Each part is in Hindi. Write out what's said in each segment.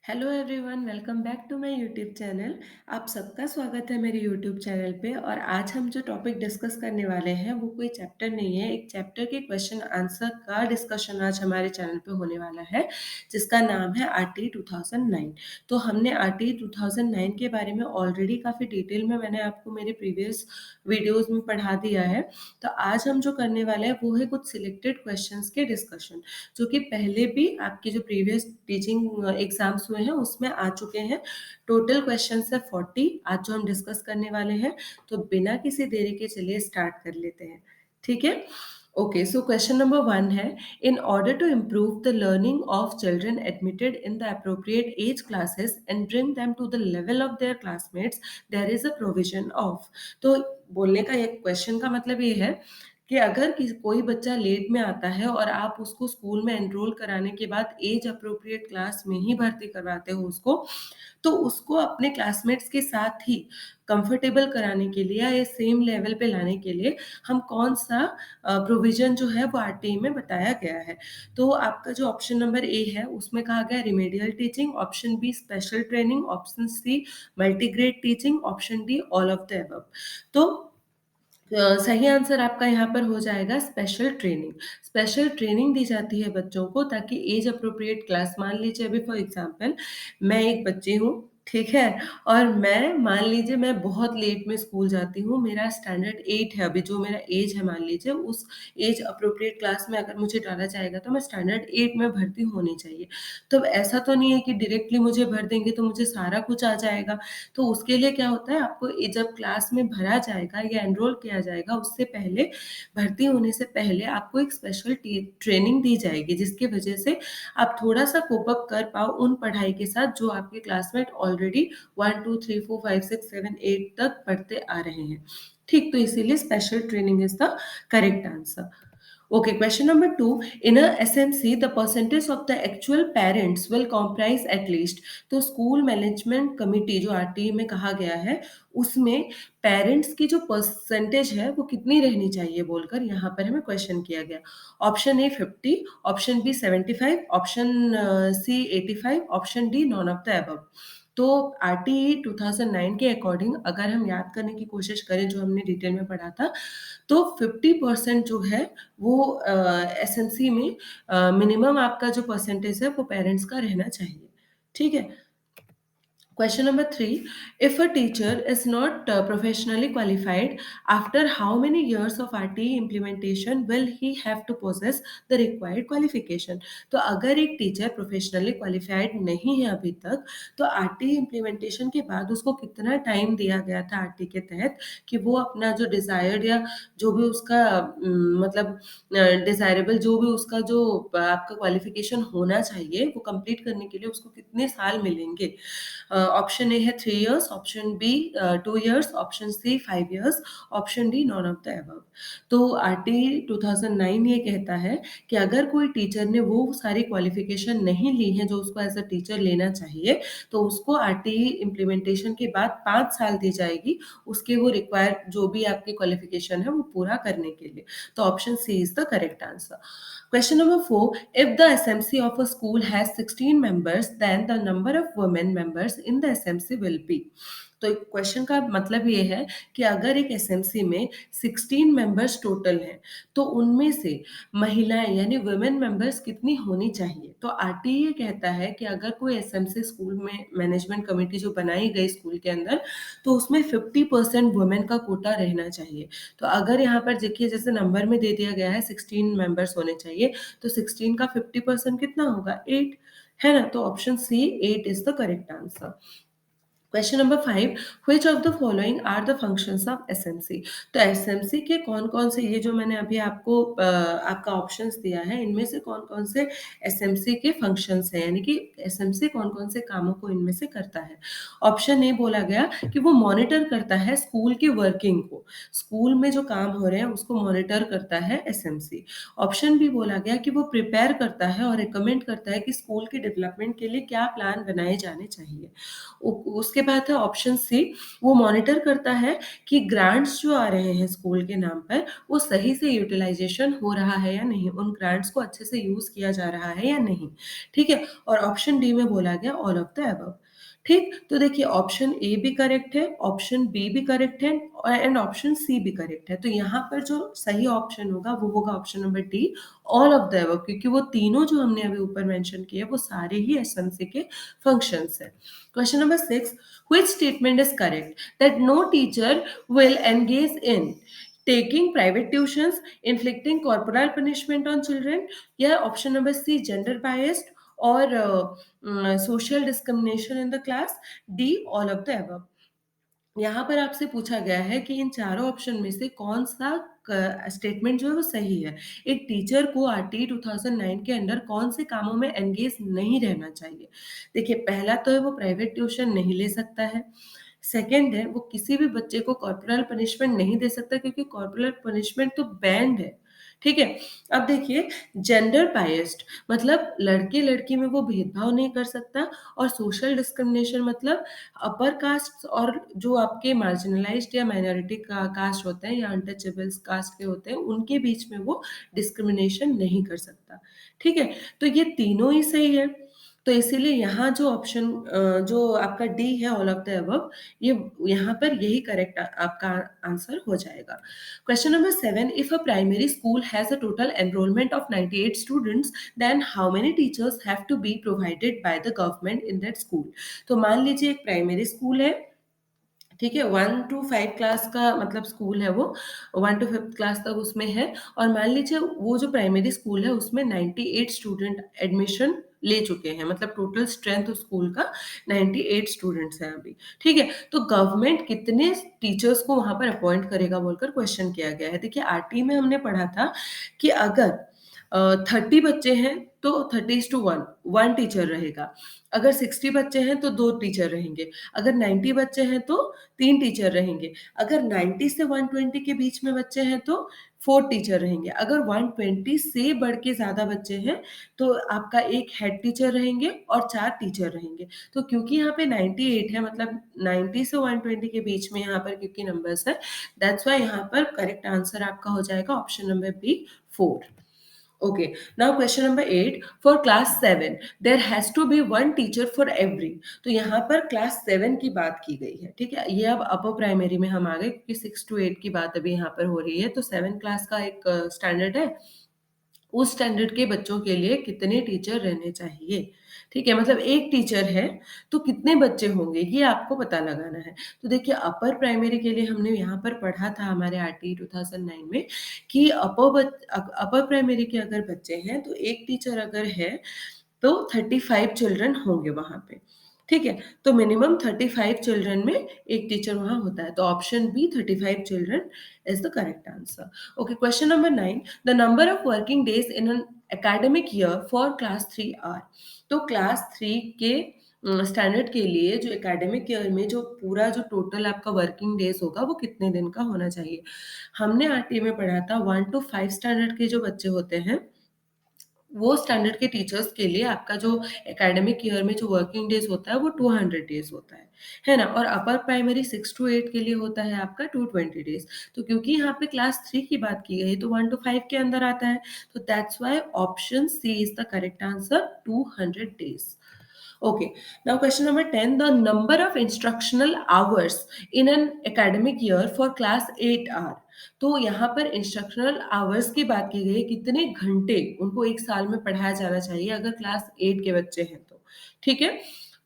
Hello everyone, welcome back to my YouTube channel. आप सबका स्वागत है मेरे यूट्यूब चैनल पे। और आज हम जो टॉपिक डिस्कस करने वाले हैं वो कोई चैप्टर नहीं है, एक चैप्टर के क्वेश्चन आंसर का डिस्कशन आज हमारे चैनल पे होने वाला है, जिसका नाम है आरटी 2009। तो हमने आरटी 2009 के बारे में ऑलरेडी काफ़ी डिटेल में मैंने आपको मेरे प्रीवियस वीडियोज़ में पढ़ा दिया है। तो आज हम जो करने वाले हैं वो है कुछ सिलेक्टेड क्वेश्चंस के डिस्कशन, जो कि पहले भी आपके जो प्रीवियस टीचिंग एग्जाम्स हुए हैं उसमें आ चुके हैं। टोटल क्वेश्चन है 40 आज जो हम डिस्कस करने वाले हैं। तो बिना किसी देरी के चलिए स्टार्ट कर लेते हैं। ठीक है। ओके, सो क्वेश्चन नंबर 1 है, in order to improve the learning of children admitted in the appropriate age classes and bring them to the level of their classmates, there is a provision of. तो बोलने का ये क्वेश्चन का मतलब ये है कि अगर कोई बच्चा लेट में आता है और आप उसको स्कूल में एनरोल कराने के बाद एज अप्रोप्रिएट क्लास में ही भर्ती करवाते हो उसको, तो उसको अपने क्लासमेट्स के साथ ही कंफर्टेबल कराने के लिए या ये सेम लेवल पे लाने के लिए हम कौन सा प्रोविजन जो है वो आरटीई में बताया गया है। तो आपका जो ऑप्शन नंबर ए है उसमें कहा गया remedial teaching, option B special training, option C multigrade teaching, option D all of the above. तो सही आंसर आपका यहाँ पर हो जाएगा स्पेशल ट्रेनिंग। स्पेशल ट्रेनिंग दी जाती है बच्चों को ताकि एज अप्रोप्रिएट क्लास, मान लीजिए अभी फॉर एग्जांपल मैं एक बच्ची हूँ, ठीक है, और मैं मान लीजिए मैं बहुत लेट में स्कूल जाती हूँ, मेरा स्टैंडर्ड 8 है, अभी जो मेरा एज है मान लीजिए उस एज अप्रोप्रिएट क्लास में अगर मुझे डाला जाएगा तो मैं स्टैंडर्ड 8 में भर्ती होनी चाहिए। तो ऐसा तो नहीं है कि डायरेक्टली मुझे भर देंगे तो मुझे सारा कुछ आ जाएगा। तो उसके लिए क्या होता है, आपको जब क्लास में भरा जाएगा या एनरोल किया जाएगा उससे पहले, भर्ती होने से पहले आपको एक स्पेशल ट्रेनिंग दी जाएगी, जिसकी वजह से आप थोड़ा सा कोप अप कर पाओ उन पढ़ाई के साथ जो आपके क्लासमेट ऑलरेडी 1 2 3 4 5 6 7 8 तक पढ़ते आ रहे हैं। ठीक, तो इसीलिए special training is the correct answer. Okay, question number 2. In a SMC, the percentage of the actual parents will comprise at least. तो स्कूल मैनेजमेंट कमिटी जो आरटीई में कहा गया है उसमें पेरेंट्स की जो परसेंटेज है वो कितनी रहनी चाहिए बोलकर यहाँ पर हमें क्वेश्चन किया गया। Option A 50, option B 75, option C 85, option D none of the above. तो आरटीई 2009 के अकॉर्डिंग अगर हम याद करने की कोशिश करें जो हमने डिटेल में पढ़ा था, तो 50% जो है वो एसएमसी में मिनिमम आपका जो परसेंटेज है वो पेरेंट्स का रहना चाहिए। ठीक है। Question number 3. If a teacher is not professionally qualified, after how many years of RTE implementation will he have to possess the required qualification? तो अगर एक टीचर प्रोफेशनली क्वालिफाइड नहीं है अभी तक, तो आरटीई इम्प्लीमेंटेशन के बाद उसको कितना टाइम दिया गया था आरटीई के तहत कि वो अपना जो डिजायर्ड या जो भी उसका मतलब डिजायरेबल जो भी उसका जो आपका क्वालिफिकेशन होना चाहिए वो कंप्लीट करने के लिए उसको कितने साल मिलेंगे। ऑप्शन ए है 3 years, option B 2 years, option C 5 years, option D none of the above. तो आरटी 2009 ये कहता है कि अगर कोई टीचर ने वो सारी क्वालिफिकेशन नहीं ली है जो उसको एज अ टीचर लेना चाहिए, तो उसको आरटीई इम्प्लीमेंटेशन के बाद 5 साल दी जाएगी उसके वो रिक्वायर जो भी आपकी क्वालिफिकेशन है वो पूरा करने के लिए। तो option C is the correct answer. Question number 4. If the SMC of a school has 16 members, then the number of women members in the SMC will be. तो क्वेश्चन का मतलब ये है कि अगर एक एसएमसी में 16 मेंबर्स टोटल हैं, तो उनमें से महिलाएं यानी वुमेन मेंबर्स कितनी होनी चाहिए। तो आरटीई ये कहता है कि अगर कोई एसएमसी स्कूल में मैनेजमेंट कमेटी जो बनाई गई स्कूल के अंदर, तो उसमें 50% वुमेन का कोटा रहना चाहिए। तो अगर यहाँ पर देखिए जैसे नंबर में दे दिया गया है 16 मेंबर्स होने चाहिए, तो 16 का 50% कितना होगा, 8, है ना। तो option C 8 is the correct answer. Question number 5. Which of the following are the functions of SMC. तो एसएमसी के कौन कौन से, ये जो मैंने अभी आपको आपका ऑप्शंस दिया है इनमें से कौन कौन से एसएमसी के फंक्शंस हैं, यानी कि एसएमसी कौन कौन से कामों को इनमें से करता है। ऑप्शन ए बोला गया कि वो मॉनिटर करता है स्कूल की वर्किंग को, स्कूल में जो काम हो रहे हैं उसको मॉनिटर करता है एसएमसी। ऑप्शन बी बोला गया कि वो प्रिपेयर करता है और रिकमेंड करता है कि स्कूल के डेवलपमेंट के लिए क्या प्लान बनाए जाने चाहिए। उसके उसके बाद है ऑप्शन सी, वो मॉनिटर करता है कि ग्रांट्स जो आ रहे हैं स्कूल के नाम पर वो सही से यूटिलाइजेशन हो रहा है या नहीं, उन ग्रांट्स को अच्छे से यूज किया जा रहा है या नहीं। ठीक है, और ऑप्शन डी में बोला गया ऑल ऑफ द अबव। ठीक, तो देखिए ऑप्शन ए भी करेक्ट है, ऑप्शन बी भी करेक्ट है एंड ऑप्शन सी भी करेक्ट है। तो यहाँ पर जो सही ऑप्शन होगा वो होगा option number D, all of the above, क्योंकि वो तीनों जो हमने अभी ऊपर मेंशन किए वो सारे ही एसएमसी के फंक्शंस है। Question number 6, which statement is correct that no teacher will engage in taking private tuitions, inflicting corporal punishment on children, या option number C gender biased और social discrimination in the class, D all of the above. यहाँ पर आपसे पूछा गया है कि इन चारों ऑप्शन में से कौन सा स्टेटमेंट जो है वो सही है। एक टीचर को आरटी 2009 के अंडर कौन से कामों में एंगेज नहीं रहना चाहिए। देखिए पहला तो है वो प्राइवेट ट्यूशन नहीं ले सकता है, सेकंड है वो किसी भी बच्चे को कॉर्पोरल पनिशमेंट नहीं दे सकता क्योंकि कॉर्पोरल पनिशमेंट तो बैंड है। ठीक है, अब देखिए जेंडर बायस्ड मतलब लड़के लड़की में वो भेदभाव नहीं कर सकता, और सोशल डिस्क्रिमिनेशन मतलब अपर कास्ट और जो आपके मार्जिनलाइज्ड या माइनॉरिटी का कास्ट होते हैं या अनटचेबल्स कास्ट के होते हैं उनके बीच में वो डिस्क्रिमिनेशन नहीं कर सकता। ठीक है, तो ये तीनों ही सही है, तो इसीलिए यहाँ जो ऑप्शन जो आपका डी है ऑल ऑफ द अबव, ये यहाँ पर यही करेक्ट आपका आंसर हो जाएगा। Question number 7, if a primary school has a total enrolment of 98 students then how many teachers have to be provided by the government in that school. तो मान लीजिए एक प्राइमरी स्कूल है, ठीक है, 1 to 5 क्लास का मतलब स्कूल है वो, 1 to 5 क्लास तक उसमें है, और मान लीजिए वो जो प्राइमरी स्कूल है उसमें 98 स्टूडेंट एडमिशन ले चुके हैं, मतलब टोटल स्ट्रेंथ उस स्कूल का 98 स्टूडेंट्स हैं अभी। ठीक है, तो गवर्नमेंट कितने टीचर्स को वहां पर अपॉइंट करेगा बोलकर क्वेश्चन किया गया है। देखिए आरटी में हमने पढ़ा था कि अगर 30 बच्चे हैं तो 30:1 वन टीचर रहेगा, अगर 60 बच्चे हैं तो 2 टीचर रहेंगे, अगर 90 बच्चे हैं तो 3 टीचर रहेंगे, अगर 90 से 120 के बीच में बच्चे हैं तो 4 टीचर रहेंगे, अगर 120 से बढ़ के ज़्यादा बच्चे हैं तो आपका एक हेड टीचर रहेंगे और 4 टीचर रहेंगे। तो क्योंकि यहाँ पे 98 है मतलब 90 से 120 के बीच में यहाँ पर क्योंकि नंबर्स है, दैट्स व्हाई यहाँ पर करेक्ट आंसर आपका हो जाएगा option number B 4। Okay, now question number 8. For class 7, there has to be one teacher for every. तो यहाँ पर क्लास 7 की बात की गई है, ठीक है, ये अब अपर प्राइमरी में हम आ गए क्योंकि 6 to 8 की बात अभी यहाँ पर हो रही है, तो 7 क्लास का एक स्टैंडर्ड है, उस स्टैंडर्ड के बच्चों के लिए कितने टीचर रहने चाहिए। ठीक है, मतलब एक टीचर है तो कितने बच्चे होंगे ये आपको पता लगाना है। तो देखिए अपर प्राइमरी के लिए हमने यहाँ पर पढ़ा था हमारे आरटी 2009 में कि अपर प्राइमरी के अगर बच्चे हैं तो एक टीचर अगर है तो 35 चिल्ड्रन होंगे वहां पे। ठीक है, तो मिनिमम 35 चिल्ड्रन में एक टीचर वहां होता है, तो option B 35 children is the correct answer. Okay, question number 9, the number of working days in an academic year for class 3 are. तो क्लास 3 के स्टैंडर्ड के लिए जो एकेडमिक ईयर में जो पूरा जो टोटल आपका वर्किंग डेज होगा वो कितने दिन का होना चाहिए। हमने आरटी में पढ़ा था 1 to 5 स्टैंडर्ड के जो बच्चे होते हैं वो स्टैंडर्ड के टीचर्स के लिए आपका जो एकेडमिक ईयर में जो वर्किंग डेज होता है वो 200 डेज होता है ना, और अपर प्राइमरी 6 to 8 के लिए होता है आपका 220 डेज। तो क्योंकि यहाँ पे क्लास 3 की बात की गई तो 1 to 5 के अंदर आता है, तो that's why option C is the correct answer 200 days. Okay, now question number 10, the number of instructional hours in an academic year for class 8 are। तो यहाँ पर इंस्ट्रक्शनल आवर्स की बात की गई है, कितने घंटे उनको एक साल में पढ़ाया जाना चाहिए अगर क्लास 8 के बच्चे हैं तो। ठीक है,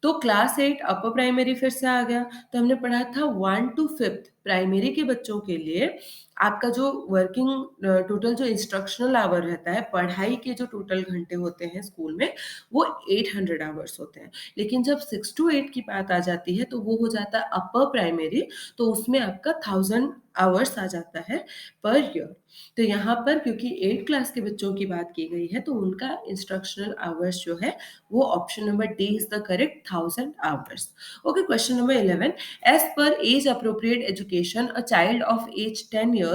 तो क्लास 8 अपर प्राइमरी फिर से आ गया, तो हमने पढ़ा था 1 to 5 प्राइमरी के बच्चों के लिए आपका जो वर्किंग टोटल जो इंस्ट्रक्शनल आवर रहता है, पढ़ाई के जो टोटल घंटे होते हैं स्कूल में वो 800 आवर्स होते हैं। लेकिन जब 6 to 8 की बात आ जाती है तो वो हो जाता है अपर प्राइमरी, तो उसमें आपका 1000 आवर्स आ जाता है पर ईयर। तो यहाँ पर क्योंकि 8 क्लास के बच्चों की बात की गई है तो उनका इंस्ट्रक्शनल आवर्स जो है वो option number D is the correct 1000 hours. Okay, question number 11, as per age appropriate education a child of age 10 years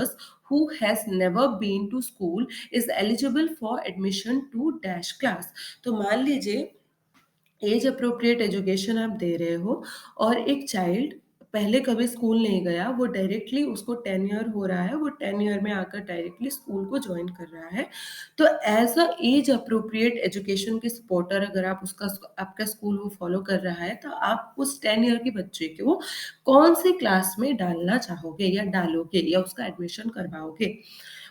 who has never been to school is eligible for admission to dash class। तो मान लीजिए एज अप्रोप्रिएट एजुकेशन आप दे रहे हो और एक चाइल्ड पहले कभी स्कूल नहीं गया, वो डायरेक्टली उसको 10 ईयर हो रहा है, वो 10 ईयर में आकर डायरेक्टली स्कूल को जॉइन कर रहा है। तो as a as appropriate education के सपोर्टर अगर आप उसका आपका स्कूल वो फॉलो कर रहा है, तो आप उस 10 ईयर के बच्चे को कौन-सी क्लास में डालना चाहोगे या डालोगे या उसका एडमिशन करवाओगे?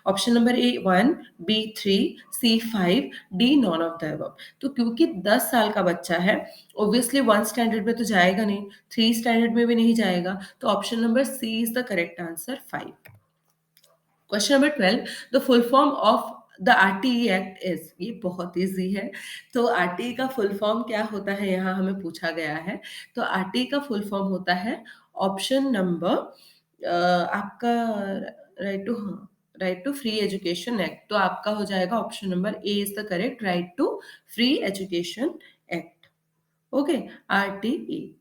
Option number A 1, B 3, C 5, D none of the above. तो क्योंकि 10 साल का बच्चा है, ऑब्वियसली 1 स्टैंडर्ड में तो जाएगा नहीं, 3 स्टैंडर्ड में भी नहीं जाएगा, तो option number C is the correct answer 5। Question number 12, the full form of the RTE act is, ये बहुत इजी है। तो आरटीई का फुल फॉर्म क्या होता है, यहाँ हमें पूछा गया है। तो आरटीई का फुल फॉर्म होता है ऑप्शन नंबर आपका राइट टू, हाँ, right to free education act. तो आपका हो जाएगा option number A is the correct, right to free education act. Okay, RTE.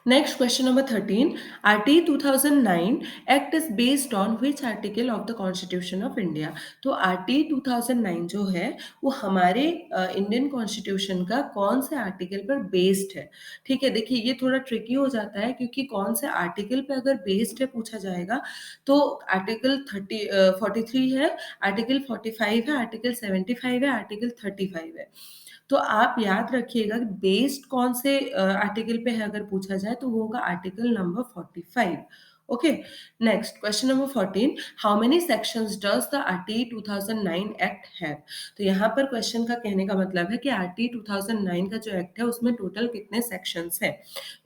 Next, question number 13. RT 2009 Act is based on which article of the Constitution of India? तो RT 2009 जो है वो हमारे इंडियन कॉन्स्टिट्यूशन का कौन से आर्टिकल पर बेस्ड है? ठीक है, देखिए ये थोड़ा ट्रिकी हो जाता है क्योंकि कौन से आर्टिकल पे अगर बेस्ड है पूछा जाएगा तो आर्टिकल 43 है, आर्टिकल 45 है, आर्टिकल 75 है, आर्टिकल 35 है। तो आप याद रखिएगा कि बेस्ड कौन से आर्टिकल पे है अगर पूछा जाए तो वो होगा article number 45। Okay, next question number 14, how many sections does the RTE 2009 act have? तो यहाँ पर क्वेश्चन का कहने का मतलब है कि आरटीई 2009 का जो एक्ट है उसमें टोटल कितने सेक्शंस हैं।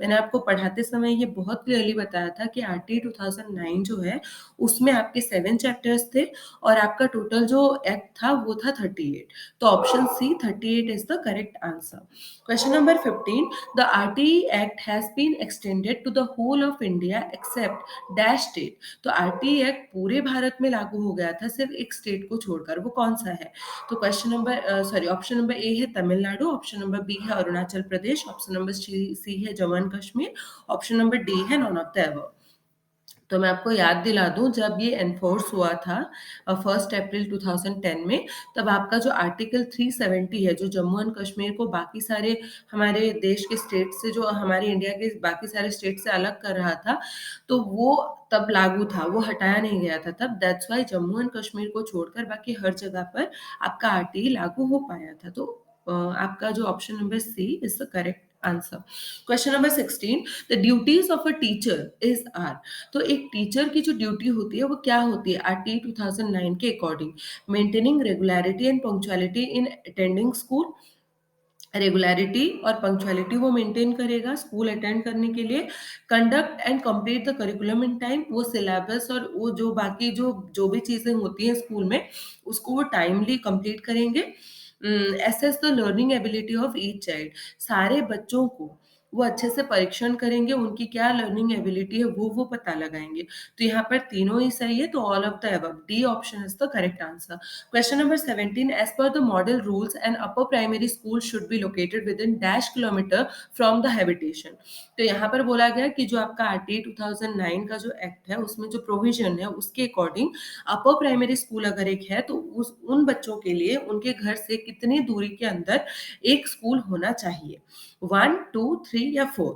मैंने आपको पढ़ाते समय ये बहुत क्लियरली बताया था कि आरटीई 2009 जो है उसमें आपके 7 चैप्टर्स थे और आपका टोटल जो एक्ट था वो था 38। तो option C 38 is the correct answer. Question number 15. The RTE Act has been extended to the whole of India except dash state. तो RTE Act पूरे भारत में लागू हो गया था सिर्फ एक स्टेट को छोड़कर, वो कौन सा है? तो question number sorry option number ए है तमिलनाडु, ऑप्शन नंबर बी है अरुणाचल प्रदेश, ऑप्शन नंबर सी है Jammu and Kashmir, option number D है नॉन ऑफ द अबव। तो मैं आपको याद दिला दूँ जब ये एनफोर्स हुआ था 1 अप्रैल 2010 में, तब आपका जो आर्टिकल 370 है, जो जम्मू एंड कश्मीर को बाकी सारे हमारे देश के स्टेट से, जो हमारे इंडिया के बाकी सारे स्टेट से अलग कर रहा था, तो वो तब लागू था, वो हटाया नहीं गया था तब। That's why Jammu and Kashmir को छोड़कर बाकी हर जगह पर आपका आरटीई लागू हो पाया था। तो आपका जो option number C is the correct answer. Question number 16, the duties of a teacher is are. तो एक टीचर की जो ड्यूटी होती है वो क्या होती है आरटी 2009 के according? Maintaining regularity and punctuality in attending school. Regularity और पंक्चुअलिटी वो मेंटेन करेगा स्कूल अटेंड करने के लिए। Conduct and complete the curriculum in time, वो सिलेबस और वो जो बाकी जो जो भी चीजें होती हैं स्कूल में उसको वो टाइमली कंप्लीट करेंगे। Assess the learning ability of each child, सारे बच्चों को वो अच्छे से परीक्षण करेंगे, उनकी क्या लर्निंग एबिलिटी है वो पता लगाएंगे। तो यहाँ पर तीनों ही सही है, तो all of the above, D option is the correct answer. Question number 17, as per the model rules an upper primary school should be located within dash kilometre from the habitation. तो यहाँ पर बोला गया कि जो आपका आरटी 2009 का जो एक्ट है उसमें जो प्रोविजन है उसके अकॉर्डिंग अपर प्राइमरी स्कूल अगर एक है तो उस उन बच्चों के लिए उनके घर से कितनी दूरी के अंदर एक स्कूल होना चाहिए, 1, 2, 3 या 4।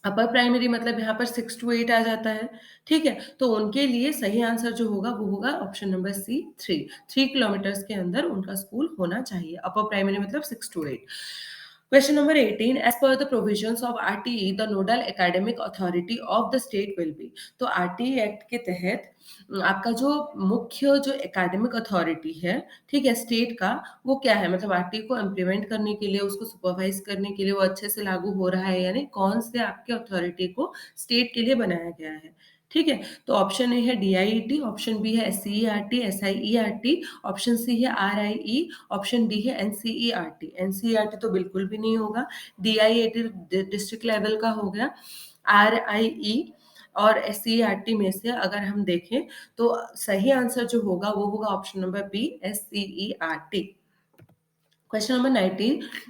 अपर प्राइमरी मतलब यहाँ पर 6 टू 8 आ जाता है। ठीक है, तो उनके लिए सही आंसर जो होगा वो होगा ऑप्शन नंबर सी 3। 3 किलोमीटर्स के अंदर उनका स्कूल होना चाहिए, अपर प्राइमरी मतलब 6 to 8। Question number 18, as per the provisions of RTE, the nodal academic authority of the state will be। तो RTE एक्ट के तहत आपका जो मुख्य जो एकेडमिक अथॉरिटी है, ठीक है, स्टेट का, वो क्या है? मतलब आरटीई को इम्प्लीमेंट करने के लिए, उसको सुपरवाइज करने के लिए, वो अच्छे से लागू हो रहा है यानी कौन से आपके अथॉरिटी को स्टेट के लिए बनाया गया है। ठीक है, तो ऑप्शन ए है डीआईईटी, ऑप्शन बी है एससीईआरटी एसआईईआरटी, ऑप्शन सी है आरआईई, ऑप्शन डी है एनसीईआरटी। एनसीईआरटी तो बिल्कुल भी नहीं होगा, डीआईईटी डिस्ट्रिक्ट लेवल का हो गया, आरआईई और एससीईआरटी में से अगर हम देखें तो सही आंसर जो होगा वो होगा option number B SCERT. Question number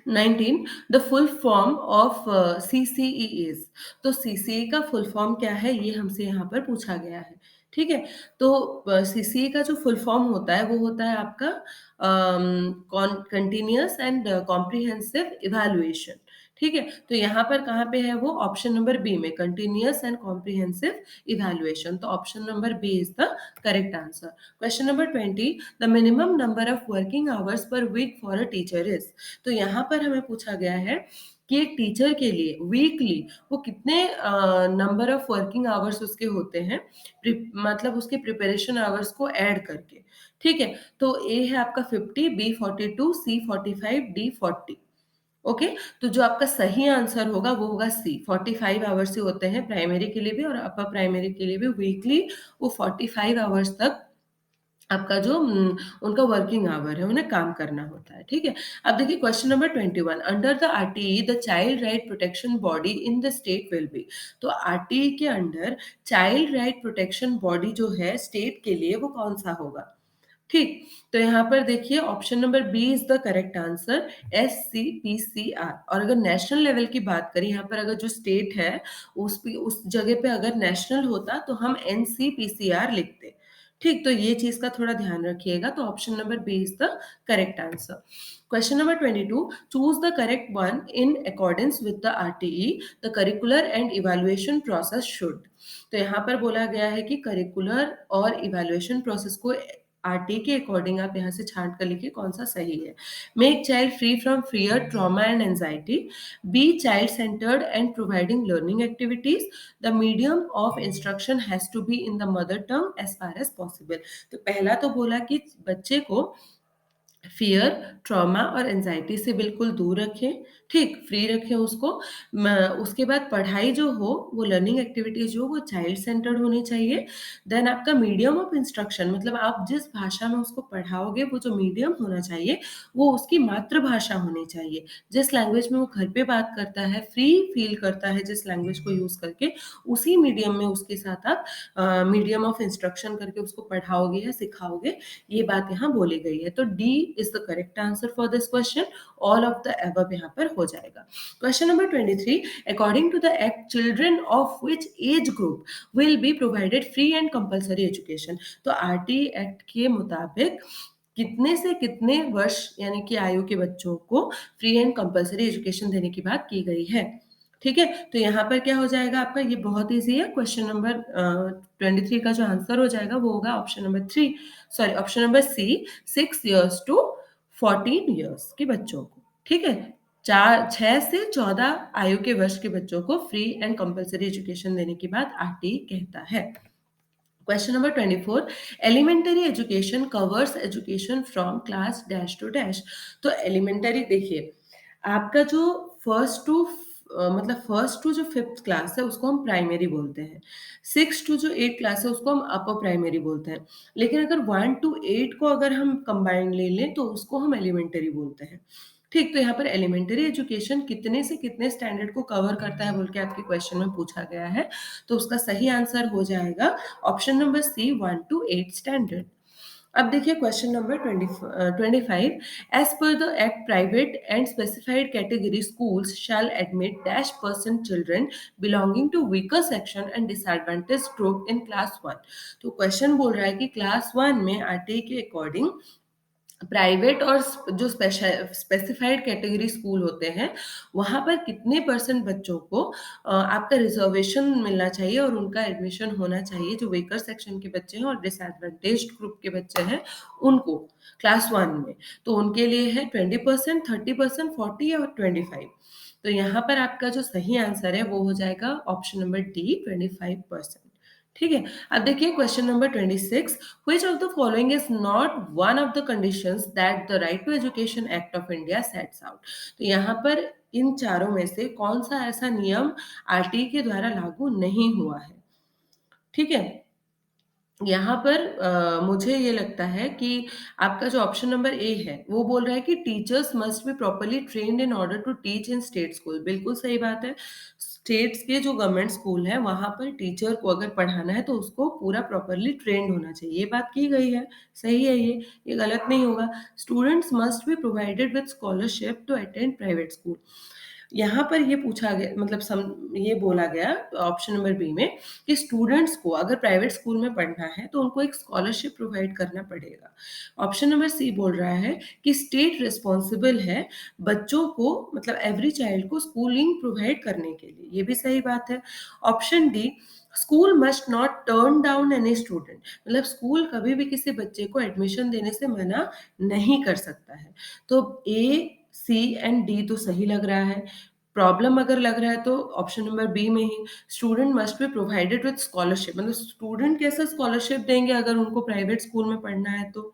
19, the full form of CCE is. तो सीसीई का फुल फॉर्म क्या है ये हमसे यहाँ पर पूछा गया है। ठीक है? तो सीसीए का जो फुल फॉर्म होता है वो होता है आपका कंटीन्यूअस एंड कॉम्प्रिहेंसिव इवैल्यूएशन। ठीक है? तो यहाँ पर कहाँ पे है वो ऑप्शन नंबर बी में कंटीन्यूअस एंड कॉम्प्रिहेंसिव इवैल्यूएशन। तो option number B is the correct answer. Question number 20, the minimum number of working hours per week for a teacher is. तो यहाँ पर हमें पूछा गया है कि एक टीचर के लिए वीकली वो कितने नंबर ऑफ वर्किंग आवर्स उसके होते हैं, मतलब उसके प्रिपरेशन आवर्स को ऐड करके। ठीक है? तो ए है आपका 50, बी 42, सी 45, डी 40। ओके, तो जो आपका सही आंसर होगा वो होगा सी। 45 आवर्स ही होते हैं प्राइमरी के लिए भी और अपर प्राइमरी के लिए भी। वीकली वो 45 आवर्स तक आपका जो उनका वर्किंग आवर है, उन्हें काम करना होता है। ठीक है? अब देखिए question number 21, under the RTE the child right protection body in the state will be. तो आरटीई के under child right protection body जो है स्टेट के लिए वो कौन सा होगा? ठीक, तो यहाँ पर देखिए option number B is the correct answer, SCPCR। और अगर नेशनल लेवल की बात करें, यहाँ पर अगर जो स्टेट है उस जगह पे अगर नेशनल होता तो हम NCPCR लिखते। ठीक, तो ये चीज का थोड़ा ध्यान रखिएगा। तो option number B is the correct answer. Question number 22, choose the correct one in accordance with the RTE, the curricular and evaluation process should. तो यहाँ पर बोला गया है कि करिकुलर और इवैल्यूएशन प्रोसेस को आरटी के अकॉर्डिंग आप यहाँ से छांट कर लिखिए कौन सा सही है। Make child free from fear, trauma and anxiety, be child centred and providing learning activities, the medium of instruction has to be in the mother tongue as far as possible. तो पहला तो बोला कि बच्चे को फियर, ट्रॉमा और एंजाइटी से बिल्कुल दूर रखें। ठीक, फ्री रखें उसको। उसके बाद पढ़ाई जो हो वो लर्निंग एक्टिविटीज जो वो चाइल्ड सेंटर्ड होनी चाहिए। देन आपका मीडियम ऑफ इंस्ट्रक्शन, मतलब आप जिस भाषा में उसको पढ़ाओगे वो जो मीडियम होना चाहिए वो उसकी मातृभाषा होनी चाहिए। जिस लैंग्वेज में वो घर पे बात करता है, फ्री फील करता है जिस लैंग्वेज को यूज करके, उसी मीडियम में उसके साथ आप मीडियम ऑफ इंस्ट्रक्शन करके उसको पढ़ाओगे या सिखाओगे। ये बात यहाँ बोली गई है। तो D is the correct answer for this question. All of the above यहाँ पर हो जाएगा। Question number 23, according to the act children of which age group will be provided free and compulsory education. तो आरटी एक्ट के मुताबिक कितने से कितने वर्ष यानी कि आयु के बच्चों को फ्री एंड कंपल्सरी एजुकेशन देने की बात की गई है। ठीक है, तो यहाँ पर क्या हो जाएगा आपका, ये बहुत इजी है। क्वेश्चन नंबर 23 का जो आंसर हो जाएगा वो होगा option number 3, sorry option number C, 6 years to 14 years के बच्चों को। ठीक है, 6 से 14 आयु के वर्ष के बच्चों को फ्री एंड कंपल्सरी एजुकेशन देने की बात आरटी कहता है। Question number 24, elementary education covers education from class dash to dash. तो एलिमेंटरी देखिए, आपका जो फर्स्ट टू जो फिफ्थ क्लास है उसको हम प्राइमरी बोलते हैं। 6 टू जो 8 क्लास है उसको हम अपर प्राइमरी बोलते हैं। लेकिन अगर 1 to 8 को अगर हम कंबाइंड ले लें तो उसको हम एलिमेंटरी बोलते हैं। ठीक, तो यहाँ पर एलिमेंटरी एजुकेशन कितने से कितने स्टैंडर्ड को कवर करता है बोल के आपके क्वेश्चन में पूछा गया है। तो उसका सही आंसर हो जाएगा option number C, 1 to 8 standard. अब देखिए question number 25, as per the act private and specified category schools shall admit dash percent children belonging to weaker section and disadvantage group in class 1। तो क्वेश्चन बोल रहा है कि क्लास 1 में आरटीई के अकॉर्डिंग प्राइवेट और जो स्पेसिफाइड कैटेगरी स्कूल होते हैं वहां पर कितने परसेंट बच्चों को आपका रिजर्वेशन मिलना चाहिए और उनका एडमिशन होना चाहिए, जो वेकर सेक्शन के बच्चे हैं और डिसएडवांटेज्ड ग्रुप के बच्चे हैं उनको क्लास 1 में। तो उनके लिए है 20%, 30%, 40 और 25। तो यहाँ पर आपका जो सही आंसर है वो हो जाएगा ऑप्शन नंबर डी, 25%। ठीक है, अब देखिए question number 26, which of the following is not one of the conditions that the right to education act of India sets out। तो यहाँ पर इन चारों में से कौन सा ऐसा नियम आरटी के द्वारा लागू नहीं हुआ है। ठीक है, यहाँ पर मुझे ये लगता है कि आपका जो ऑप्शन नंबर ए है वो बोल रहा है कि teachers must be properly trained in order to teach in state school. बिल्कुल सही बात है। स्टेट्स के जो गवर्नमेंट स्कूल है वहां पर टीचर को अगर पढ़ाना है तो उसको पूरा प्रॉपर्ली ट्रेंड होना चाहिए, ये बात की गई है। सही है, ये गलत नहीं होगा। Students must be provided with scholarship to attend private school. यहाँ पर ये पूछा गया, मतलब ये बोला गया ऑप्शन नंबर बी में कि स्टूडेंट्स को अगर प्राइवेट स्कूल में पढ़ना है तो उनको एक स्कॉलरशिप प्रोवाइड करना पड़ेगा। ऑप्शन नंबर सी बोल रहा है कि स्टेट रिस्पॉन्सिबल है बच्चों को, मतलब एवरी चाइल्ड को स्कूलिंग प्रोवाइड करने के लिए, ये भी सही बात है। Option D, school must not turn down any student, मतलब स्कूल कभी भी किसी बच्चे को एडमिशन देने से मना नहीं कर सकता है। तो ए, सी एंड डी तो सही लग रहा है। प्रॉब्लम अगर लग रहा है तो ऑप्शन नंबर बी में ही, student must be provided with scholarship, मतलब स्टूडेंट कैसे स्कॉलरशिप देंगे अगर उनको प्राइवेट स्कूल में पढ़ना है तो,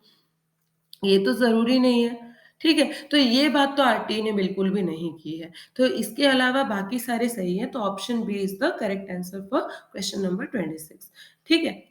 ये तो ज़रूरी नहीं है। ठीक है? तो ये बात तो आरटीई ने बिल्कुल भी नहीं की है। तो इसके अलावा बाकी सारे सही हैं, तो option B is the correct answer for question number 26। ठीक है?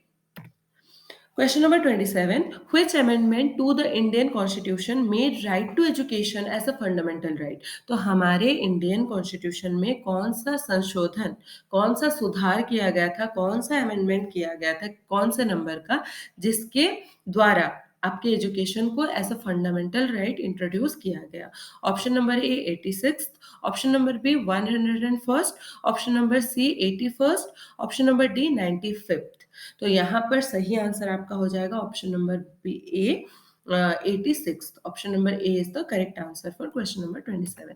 Question number 27. Which amendment to the Indian Constitution made right to education as a fundamental right? तो हमारे इंडियन कॉन्स्टिट्यूशन में कौन सा संशोधन, कौन सा सुधार किया गया था, कौन सा अमेंडमेंट किया गया था, कौन से नंबर का, जिसके द्वारा आपके एजुकेशन को as a fundamental right introduce किया गया? Option number A 86, option number B 101st, option number C 81st, option number D 95th। तो यहाँ पर सही आंसर आपका हो जाएगा option number B A, 86। Option number A is the correct answer for question number 27।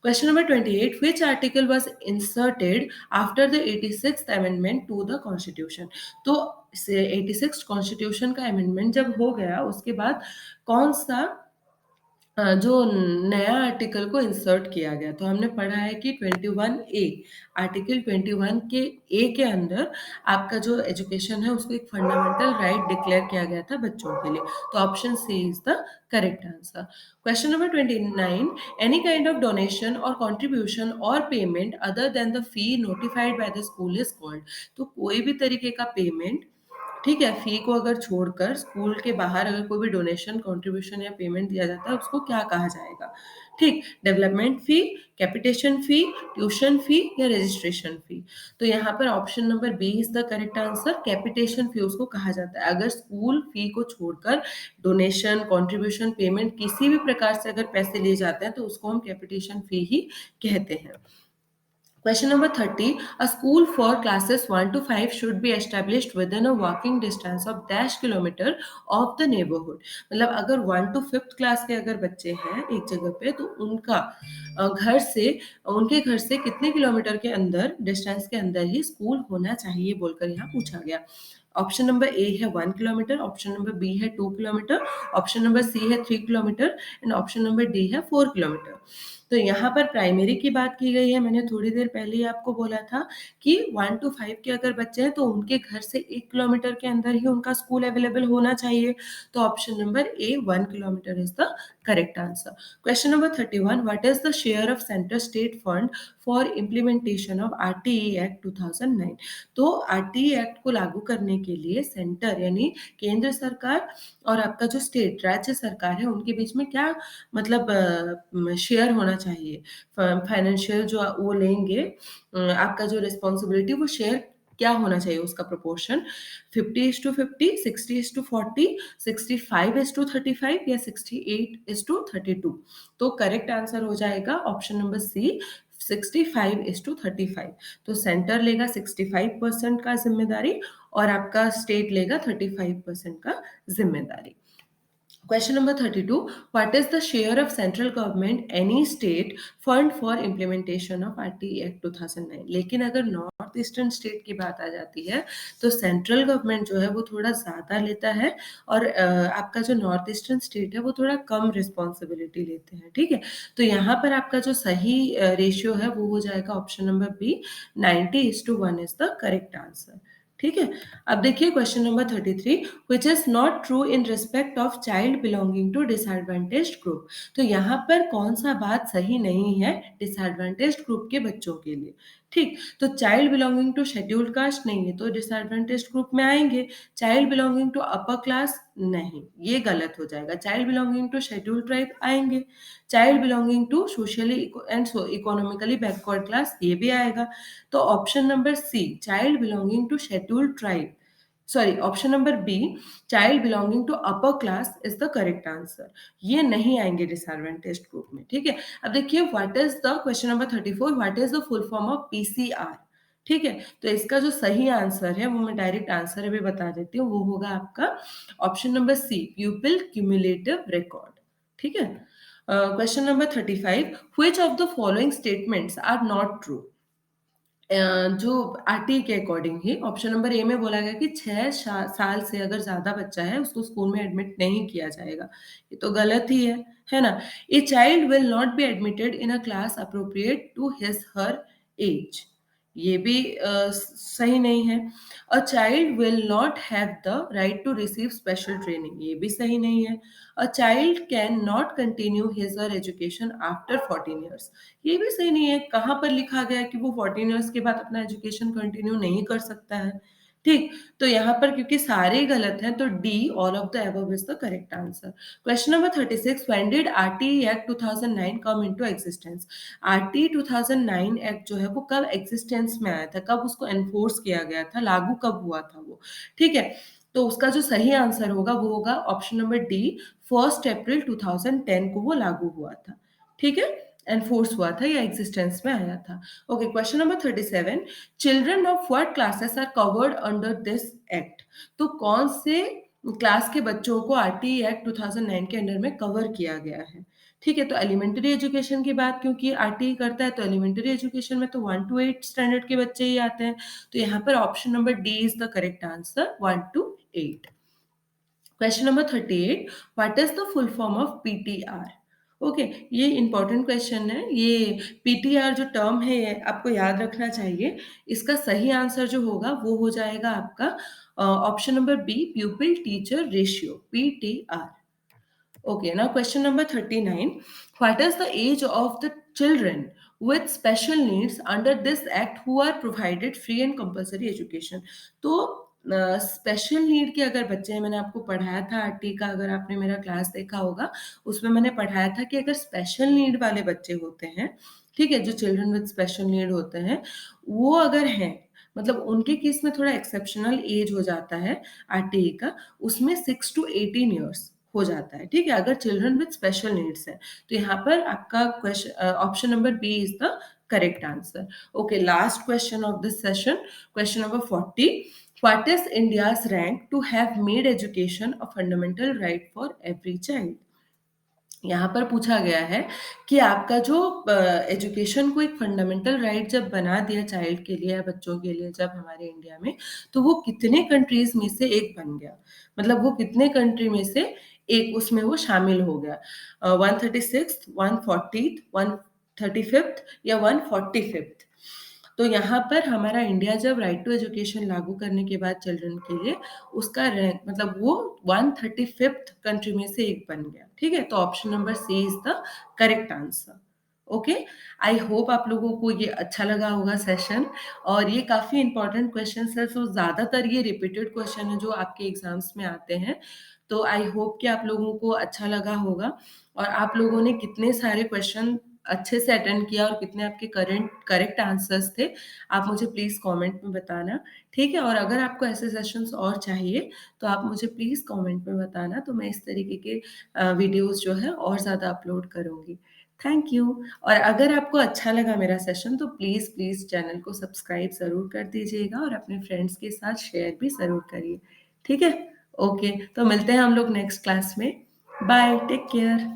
Question number 28, which article was inserted after the 86th amendment to the constitution? तो 86 कॉन्स्टिट्यूशन का अमेंडमेंट जब हो गया उसके बाद कौन सा जो नया आर्टिकल को इंसर्ट किया गया, तो हमने पढ़ा है कि 21 ए, आर्टिकल 21 के ए के अंदर आपका जो एजुकेशन है उसको एक फंडामेंटल राइट डिक्लेयर किया गया था बच्चों के लिए। तो option C is the correct answer. Question number 29, any kind of donation or contribution or payment other than the fee notified by the school is called. तो कोई भी तरीके का पेमेंट, ठीक है, फी को अगर छोड़कर स्कूल के बाहर अगर कोई भी डोनेशन, कंट्रीब्यूशन या पेमेंट दिया जाता है उसको क्या कहा जाएगा? ठीक, development fee, capitation fee, tuition fee या रजिस्ट्रेशन फी? तो यहाँ पर option number B is the correct answer, capitation fee उसको कहा जाता है। अगर स्कूल फी को छोड़कर डोनेशन, कंट्रीब्यूशन, पेमेंट किसी भी प्रकार से अगर पैसे लिए जाते हैं तो उसको हम कैपिटेशन फी ही कहते हैं। Question number 30. A school for classes 1 to 5 should be established within a walking distance of dash kilometer of the neighborhood. मतलब अगर 1 to 5th क्लास के अगर बच्चे हैं एक जगह पे तो उनका घर से, उनके घर से कितने किलोमीटर के अंदर, डिस्टेंस के अंदर ही स्कूल होना चाहिए बोलकर यहाँ पूछा गया। ऑप्शन नंबर ए है 1 किलोमीटर, ऑप्शन नंबर बी है 2 किलोमीटर, ऑप्शन नंबर सी है 3 kilometre and option number D है 4 किलोमीटर। तो यहाँ पर प्राइमरी की बात की गई है, मैंने थोड़ी देर पहले ही आपको बोला था कि 1 टू 5 के अगर बच्चे हैं तो उनके घर से 1 किलोमीटर के अंदर ही उनका स्कूल अवेलेबल होना चाहिए। तो option number A 1 kilometre is the correct answer. Question number 31, what is the share of centre state fund for implementation of RTE act 2009? तो आरटीई एक्ट को लागू करने के लिए सेंटर यानी केंद्र सरकार और आपका जो स्टेट, राज्य सरकार है, उनके बीच में क्या मतलब शेयर होना चाहिए, फाइनेंशियल जो वो लेंगे, आपका जो रिस्पॉन्सिबिलिटी वो शेयर क्या होना चाहिए, उसका प्रोपोर्शन 50:50, 60:40, 65:35 या 68:32? तो करेक्ट आंसर हो जाएगा ऑप्शन नंबर सी 65:35। तो सेंटर लेगा 65% का जिम्मेदारी और आपका स्टेट लेगा 35% का जिम्मेदारी। Question number 32. What is the share of central government any state fund for implementation of RTE Act 2009? लेकिन अगर नॉर्थ ईस्टर्न स्टेट की बात आ जाती है तो सेंट्रल गवर्नमेंट जो है वो थोड़ा ज़्यादा लेता है और आपका जो नॉर्थ ईस्टर्न स्टेट है वो थोड़ा कम रिस्पॉन्सिबिलिटी लेते हैं। ठीक है, तो यहाँ पर आपका जो सही रेशियो है वो हो जाएगा option number B 90:1 is the correct answer. ठीक है, अब देखिए question number 33, which is not true in respect of child belonging to disadvantaged group? तो यहाँ पर कौन सा बात सही नहीं है डिसएडवांटेज्ड ग्रुप के बच्चों के लिए? ठीक, तो child belonging to scheduled caste नहीं है तो डिसएडवांटेज्ड ग्रुप में आएंगे। Child belonging to upper class नहीं, ये गलत हो जाएगा। Child belonging to scheduled tribe आएंगे। Child belonging to socially and economically backward class, ये भी आएगा। तो option number C child belonging to scheduled tribe sorry, option number B, child belonging to upper class is the correct answer. ये नहीं आएंगे डिसएडवांटेज ग्रुप में, ठीक है। अब देखिए what is the question number 34, what is the full form of PCR. ठीक है, तो इसका जो सही आंसर है वो मैं डायरेक्ट आंसर अभी बता देती हूँ, वो होगा आपका option number C, pupil cumulative record. ठीक है। Question number 35, which of the following statements are not true. जो आरटी के अकॉर्डिंग ही ऑप्शन नंबर ए में बोला गया कि 6 साल से अगर ज्यादा बच्चा है उसको स्कूल में एडमिट नहीं किया जाएगा, ये तो गलत ही है ना। A child will not be admitted in a class appropriate to his her age, ये भी सही नहीं है। A child will not have the right to receive special training, ये भी सही नहीं है। A child can not continue his or education after 14 years, ये भी सही नहीं है। कहाँ पर लिखा गया है कि वो 14 ईयर्स के बाद अपना एजुकेशन कंटिन्यू नहीं कर सकता है। ठीक, तो यहाँ पर क्योंकि सारे गलत हैं तो D, all of the above is the correct answer. Question number 36, when did RTE act 2009 come into existence. RTE 2009 act जो है वो कब एग्जिस्टेंस में आया था, कब उसको एनफोर्स किया गया था, लागू कब हुआ था वो। ठीक है, तो उसका जो सही आंसर होगा वो होगा ऑप्शन नंबर डी, 1 अप्रैल 2010 को वो लागू हुआ था। ठीक है, एनफोर्स हुआ था या एग्जिस्टेंस में आया था। Okay, question number 37, children of what classes are covered under this act. तो कौन से क्लास के बच्चों को आरटीई एक्ट 2009 के अंडर में कवर किया गया है। ठीक है, तो एलिमेंट्री एजुकेशन की बात क्योंकि आरटीई करता है तो एलिमेंट्री एजुकेशन में तो 1 to 8 स्टैंडर्ड के बच्चे ही आते हैं, तो यहाँ पर option number D is the correct answer, 1 to 8। Question number 38, what is the full form of PTR. Okay, ये इंपॉर्टेंट क्वेश्चन है। ये पीटीआर जो टर्म है ये आपको याद रखना चाहिए। इसका सही आंसर जो होगा वो हो जाएगा आपका option number B, pupil teacher ratio, PTR. Okay, now question number 39. What is the age of the children with special needs under this act who are provided free and compulsory education? तो स्पेशल नीड के अगर बच्चे हैं, मैंने आपको पढ़ाया था आरटी का, अगर आपने मेरा क्लास देखा होगा उसमें मैंने पढ़ाया था कि अगर स्पेशल नीड वाले बच्चे होते हैं, ठीक है, जो चिल्ड्रन विद स्पेशल नीड होते हैं, वो अगर हैं, मतलब उनके केस में थोड़ा एक्सेप्शनल एज हो जाता है आरटीई का, उसमें 6 to 18 ईयर्स हो जाता है। ठीक है, अगर चिल्ड्रन विद स्पेशल नीड्स है तो यहाँ पर आपका question option number B is the correct answer. Okay, last question of this session, question number 40, what is India's rank to have made education a fundamental right for every child. यहाँ पर पूछा गया है कि आपका जो एजुकेशन को एक फंडामेंटल राइट जब बना दिया चाइल्ड के लिए या बच्चों के लिए जब हमारे इंडिया में, तो वो कितने कंट्रीज में से एक बन गया, मतलब वो कितने कंट्री में से एक उसमें वो शामिल हो गया। 136, 140, 135 या 145। तो यहाँ पर हमारा इंडिया जब राइट टू एजुकेशन लागू करने के बाद चिल्ड्रन के लिए, उसका रैंक मतलब वो 135th कंट्री में से एक बन गया। ठीक है, तो option number C is the correct answer. Okay, I hope आप लोगों को ये अच्छा लगा होगा सेशन, और ये काफी इंपॉर्टेंट क्वेश्चन है, तो ज्यादातर ये रिपीटेड क्वेश्चन है जो आपके एग्जाम्स में आते हैं। तो आई होप कि आप लोगों को अच्छा लगा होगा, और आप लोगों ने कितने सारे क्वेश्चन अच्छे से अटेंड किया और कितने आपके करेक्ट आंसर्स थे, आप मुझे प्लीज़ कमेंट में बताना। ठीक है, और अगर आपको ऐसे सेशंस और चाहिए तो आप मुझे प्लीज़ कमेंट में बताना, तो मैं इस तरीके के वीडियोस जो है और ज़्यादा अपलोड करूँगी। Thank you. और अगर आपको अच्छा लगा मेरा सेशन तो प्लीज़ प्लीज़ चैनल को सब्सक्राइब ज़रूर कर दीजिएगा और अपने फ्रेंड्स के साथ शेयर भी ज़रूर करिए। ठीक है, ओके, तो मिलते हैं हम लोग नेक्स्ट क्लास में। Bye, take care.